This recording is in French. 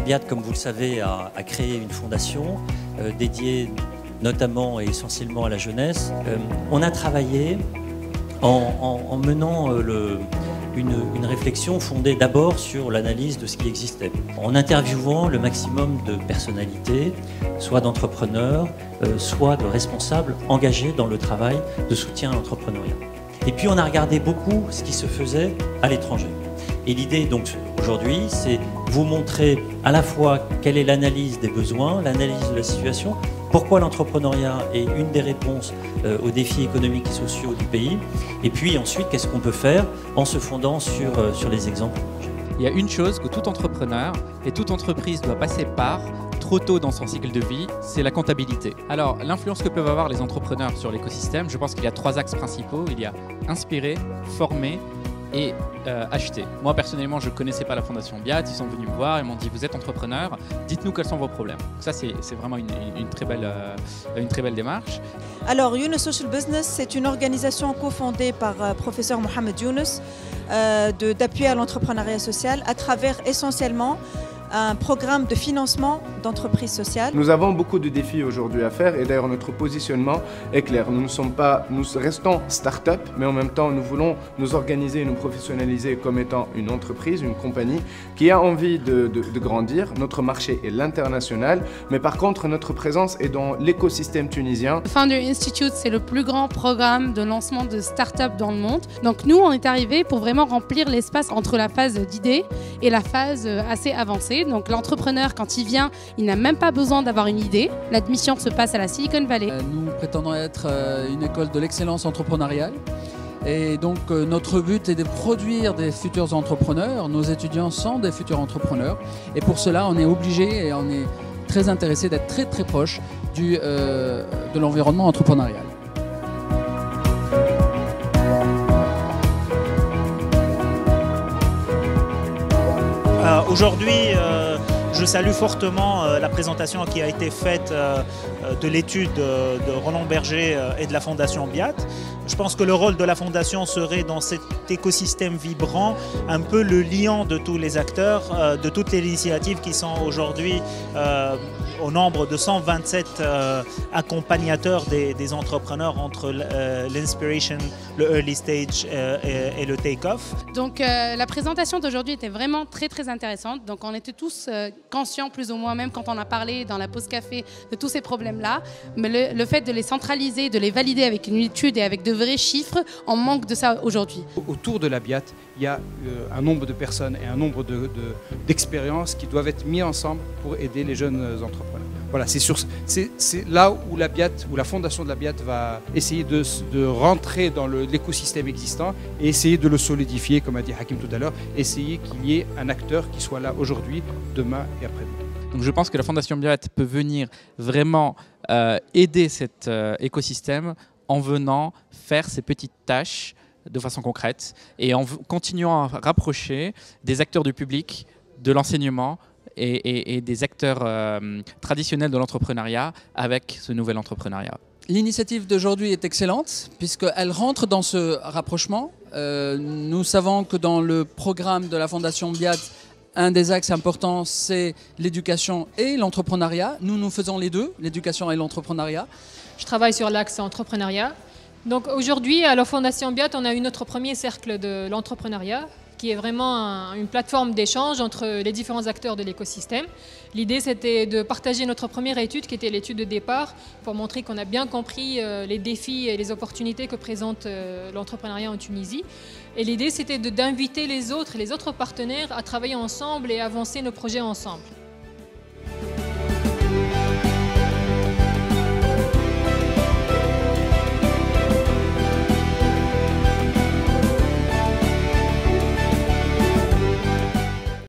Biat, comme vous le savez, a créé une fondation dédiée notamment et essentiellement à la jeunesse. On a travaillé en menant une réflexion fondée d'abord sur l'analyse de ce qui existait, en interviewant le maximum de personnalités, soit d'entrepreneurs, soit de responsables engagés dans le travail de soutien à l'entrepreneuriat. Et puis on a regardé beaucoup ce qui se faisait à l'étranger. Et l'idée donc aujourd'hui, c'est vous montrer à la fois quelle est l'analyse des besoins, l'analyse de la situation, pourquoi l'entrepreneuriat est une des réponses aux défis économiques et sociaux du pays, et puis ensuite qu'est-ce qu'on peut faire en se fondant sur les exemples. Il y a une chose que tout entrepreneur et toute entreprise doit passer par trop tôt dans son cycle de vie, c'est la comptabilité. Alors, l'influence que peuvent avoir les entrepreneurs sur l'écosystème, je pense qu'il y a 3 axes principaux. Il y a inspirer, former et acheter. Moi, personnellement, je ne connaissais pas la Fondation Biat. Ils sont venus me voir et m'ont dit « Vous êtes entrepreneur, dites-nous quels sont vos problèmes ». Ça, c'est vraiment une très belle démarche. Alors, Younous Social Business, c'est une organisation cofondée par professeur Mohamed Younous d'appui à l'entrepreneuriat social à travers essentiellement un programme de financement d'entreprises sociales. Nous avons beaucoup de défis aujourd'hui à faire et d'ailleurs notre positionnement est clair. Nous restons start-up, mais en même temps nous voulons nous organiser et nous professionnaliser comme étant une entreprise, une compagnie qui a envie de grandir. Notre marché est l'international, mais par contre notre présence est dans l'écosystème tunisien. Founder Institute, c'est le plus grand programme de lancement de start-up dans le monde. Donc nous, on est arrivé pour vraiment remplir l'espace entre la phase d'idée et la phase assez avancée. Donc l'entrepreneur, quand il vient, il n'a même pas besoin d'avoir une idée. L'admission se passe à la Silicon Valley. Nous prétendons être une école de l'excellence entrepreneuriale. Et donc notre but est de produire des futurs entrepreneurs. Nos étudiants sont des futurs entrepreneurs. Et pour cela, on est obligé et on est très intéressé d'être très très proche de l'environnement entrepreneurial. Aujourd'hui, je salue fortement la présentation qui a été faite de l'étude de Roland Berger et de la Fondation Biat. Je pense que le rôle de la Fondation serait dans cet écosystème vibrant, un peu le liant de tous les acteurs, de toutes les initiatives qui sont aujourd'hui au nombre de 127 accompagnateurs des entrepreneurs entre l'inspiration, le early stage et le take-off. Donc la présentation d'aujourd'hui était vraiment très très intéressante. Donc on était tous conscients plus ou moins, même quand on a parlé dans la pause café de tous ces problèmes-là. Mais le fait de les centraliser, de les valider avec une étude et avec de vrais chiffres, on manque de ça aujourd'hui. Autour de la Biat, il y a un nombre de personnes et un nombre d'expériences qui doivent être mis ensemble pour aider les jeunes entrepreneurs. Voilà, c'est là où la Biat, où la fondation de la Biat va essayer de rentrer dans l'écosystème existant et essayer de le solidifier, comme a dit Hakim tout à l'heure, essayer qu'il y ait un acteur qui soit là aujourd'hui, demain et après-demain. Donc je pense que la Fondation Biat peut venir vraiment aider cet écosystème en venant faire ces petites tâches de façon concrète et en continuant à rapprocher des acteurs du public, de l'enseignement et des acteurs traditionnels de l'entrepreneuriat avec ce nouvel entrepreneuriat. L'initiative d'aujourd'hui est excellente puisqu'elle rentre dans ce rapprochement. Nous savons que dans le programme de la Fondation Biat, un des axes importants, c'est l'éducation et l'entrepreneuriat. Nous faisons les deux, l'éducation et l'entrepreneuriat. Je travaille sur l'axe entrepreneuriat. Donc aujourd'hui, à la Fondation Biat, on a eu notre premier cercle de l'entrepreneuriat, qui est vraiment une plateforme d'échange entre les différents acteurs de l'écosystème. L'idée, c'était de partager notre première étude, qui était l'étude de départ, pour montrer qu'on a bien compris les défis et les opportunités que présente l'entrepreneuriat en Tunisie. Et l'idée, c'était d'inviter les autres partenaires à travailler ensemble et avancer nos projets ensemble.